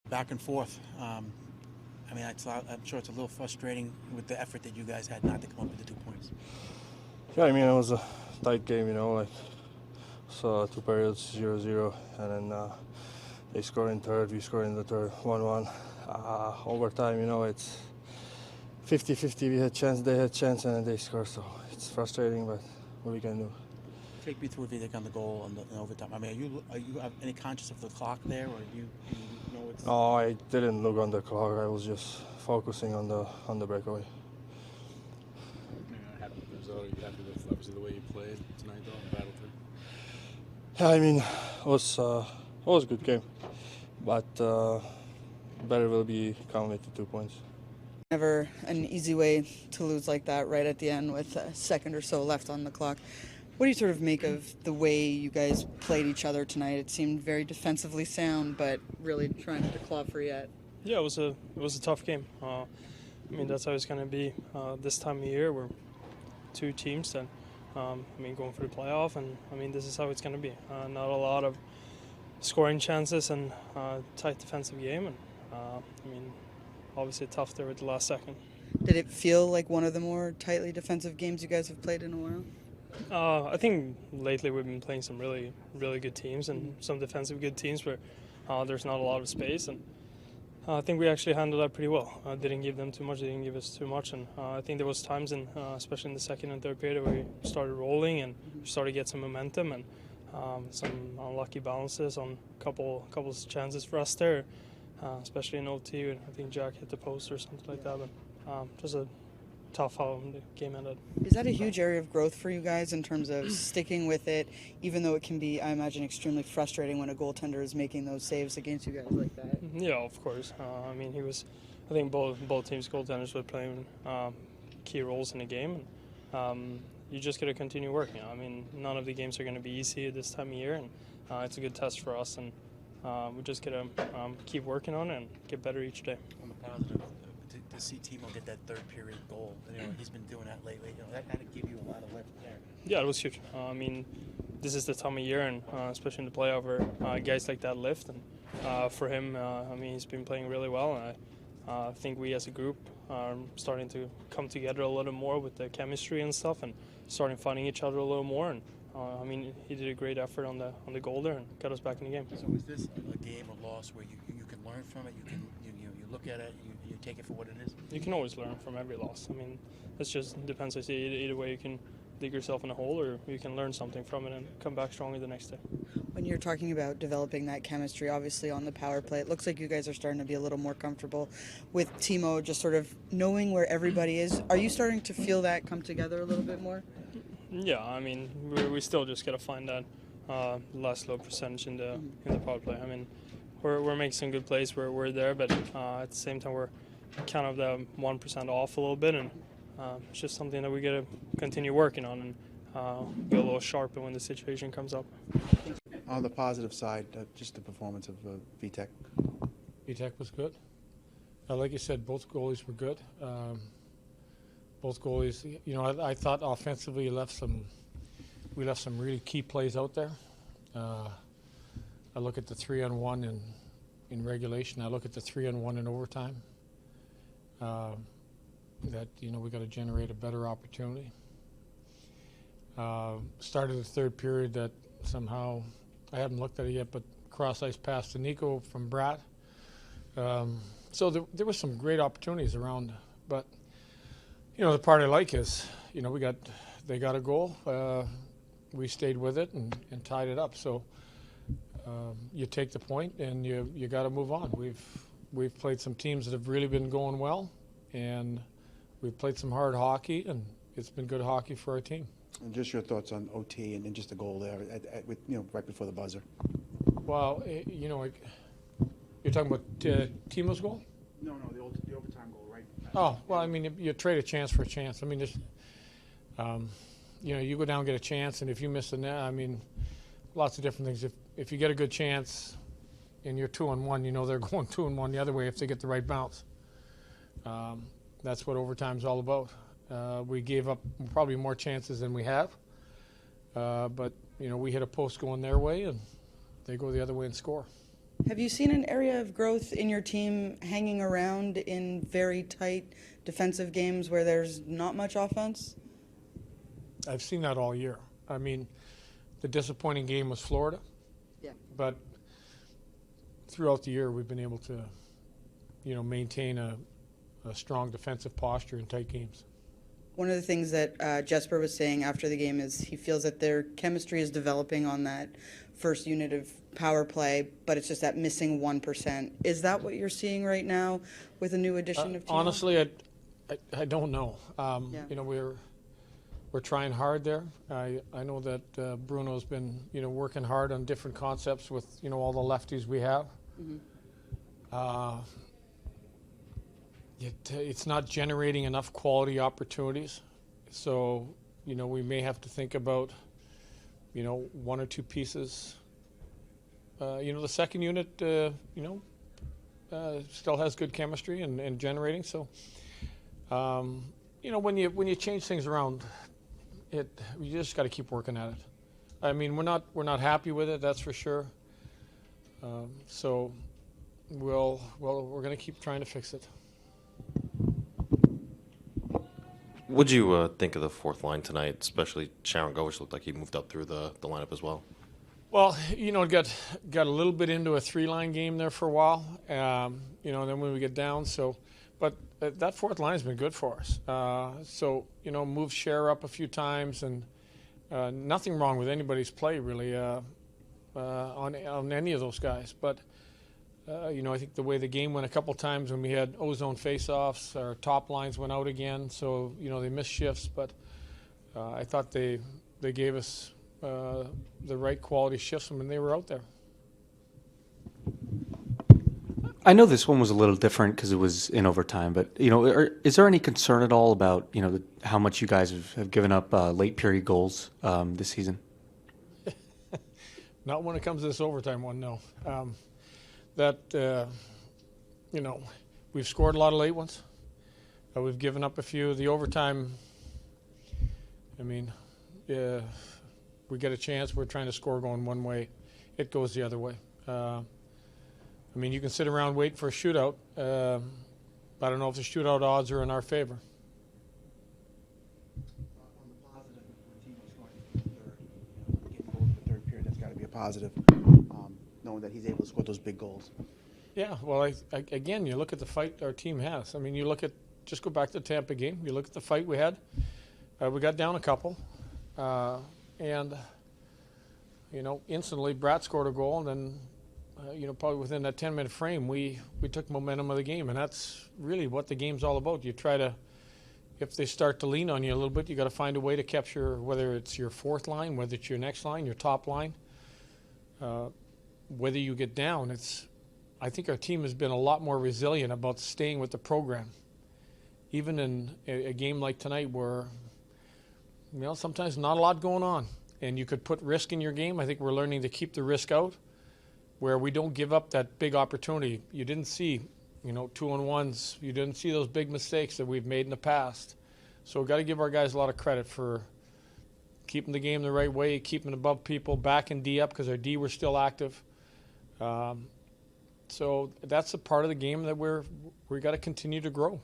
back and forth. I mean, I'm sure it's a little frustrating with the effort that you guys had not to come up with the 2 points. Yeah, I mean, it was a tight game, like, so 2 periods, 0-0, and then they scored in third, we scored in the third, 1-1. Overtime, it's 50-50, we had chance, they had chance, and then they scored, so it's frustrating, but what we can do. Take me through Vitek on the goal in overtime. I mean, are you have any conscious of the clock there, or you know it's? No, I didn't look on the clock. I was just focusing on the breakaway. Maybe not happy with the result. Are you happy with obviously the way you played tonight, though, battle through? Yeah, I mean, it was a good game, but better will be come with the 2 points. Never an easy way to lose like that right at the end with a second or so left on the clock. What do you sort of make of the way you guys played each other tonight? It seemed very defensively sound, but really trying to claw free at. Yeah, it was a tough game. I mean, that's how it's going to be this time of year. We're two teams that, going for the playoff, and I mean, this is how it's going to be. Not a lot of scoring chances and tight defensive game, and obviously tough there with the last second. Did it feel like one of the more tightly defensive games you guys have played in a while? I think lately we've been playing some really, really good teams and some defensive good teams where there's not a lot of space, and I think we actually handled that pretty well. Didn't give them too much, they didn't give us too much, and I think there was times, especially in the second and third period, where we started rolling and started to get some momentum and some unlucky balances on a couple of chances for us there, especially in OT. I think Jack hit the post or something like that, but just a tough how the game ended. Is that a huge area of growth for you guys in terms of sticking with it, even though it can be, I imagine, extremely frustrating when a goaltender is making those saves against you guys like that? Yeah, of course. I think both teams' goaltenders were playing key roles in the game. And, you just got to continue working. I mean, none of the games are going to be easy this time of year, and it's a good test for us. And we just got to keep working on it and get better each day. On the positive, to see Timo get that third period goal, he's been doing that lately. That had to give you a lot of lift there. Yeah, it was huge. This is the time of year, and especially in the playoff, where guys like that lift. And for him, he's been playing really well. And I think we as a group are starting to come together a little more with the chemistry and stuff, and starting finding each other a little more. And he did a great effort on the goal there and got us back in the game. So is this a game or loss where you can learn from it? You look at it, you take it for what it is? You can always learn from every loss. I mean, it just depends. I say either way, you can dig yourself in a hole, or you can learn something from it and come back stronger the next day. When you're talking about developing that chemistry, obviously on the power play, it looks like you guys are starting to be a little more comfortable with Timo, just sort of knowing where everybody is. Are you starting to feel that come together a little bit more? Yeah, I mean, we still just got to find that last low percentage in the power play. I mean, we're making some good plays. We're there, but at the same time, we're kind of the 1% off a little bit, and it's just something that we got to continue working on and be a little sharper when the situation comes up. On the positive side, just the performance of Vitek. Vitek was good. Like you said, both goalies were good. Both goalies, I thought offensively we left some really key plays out there. I look at the 3-on-1 in regulation. I look at the 3-on-1 in overtime. That we got to generate a better opportunity. Started the third period that somehow I haven't looked at it yet, but cross ice pass to Nico from Bratt. So there was some great opportunities around, but the part I like is they got a goal. We stayed with it and tied it up. So you take the point and you got to move on. We've played some teams that have really been going well, and we've played some hard hockey, and it's been good hockey for our team. And just your thoughts on OT and just the goal there, right before the buzzer. Well, you're talking about Timo's goal? No, the overtime goal, right? Oh, well, I mean, you trade a chance for a chance. I mean, you go down and get a chance, and if you miss the net, I mean, lots of different things. If you get a good chance and you're 2-on-1, they're going 2-on-1 the other way if they get the right bounce. That's what overtime's all about. We gave up probably more chances than we have, but we hit a post going their way, and they go the other way and score. Have you seen an area of growth in your team hanging around in very tight defensive games where there's not much offense? I've seen that all year. I mean, the disappointing game was Florida. Yeah. But throughout the year, we've been able to, maintain a strong defensive posture in tight games. One of the things that Jesper was saying after the game is he feels that their chemistry is developing on that first unit of power play, but it's just that missing 1%. Is that what you're seeing right now with a new addition of team? Honestly, I don't know. Yeah. We're trying hard there. I know that Bruno's been working hard on different concepts with all the lefties we have. It's not generating enough quality opportunities, so we may have to think about one or two pieces. The second unit still has good chemistry and generating. So when you change things around, you just got to keep working at it. I mean, we're not happy with it, that's for sure. So we're going to keep trying to fix it. What'd you think of the fourth line tonight, especially Sharon Govich looked like he moved up through the lineup as well? Well, got a little bit into a three-line game there for a while, and then when we get down, but that fourth line has been good for us. Moved Cher up a few times, and nothing wrong with anybody's play really on any of those guys. But I think the way the game went a couple times when we had ozone face-offs, our top lines went out again, so they missed shifts. But I thought they gave us the right quality shifts when they were out there. I know this one was a little different because it was in overtime, but is there any concern at all about how much you guys have given up late period goals this season? Not when it comes to this overtime one, no. We've scored a lot of late ones. We've given up a few. The overtime, we get a chance, we're trying to score going one way, it goes the other way. You can sit around waiting for a shootout. I don't know if the shootout odds are in our favor. On the positive, the team was scoring getting goals in the third period, that's got to be a positive, knowing that he's able to score those big goals. Yeah, well, again, you look at the fight our team has. Just go back to the Tampa game. You look at the fight we had. We got down a couple. And instantly Bratt scored a goal, and then, probably within that 10-minute frame, we took momentum of the game, and that's really what the game's all about. You try to, if they start to lean on you a little bit, you got to find a way to capture, whether it's your fourth line, whether it's your next line, your top line, whether you get down. I think our team has been a lot more resilient about staying with the program, even in a game like tonight where sometimes not a lot going on, and you could put risk in your game. I think we're learning to keep the risk out, where we don't give up that big opportunity. You didn't see, 2-on-1s. You didn't see those big mistakes that we've made in the past. So we've got to give our guys a lot of credit for keeping the game the right way, keeping above people, backing D up because our D were still active. So that's a part of the game that we got to continue to grow.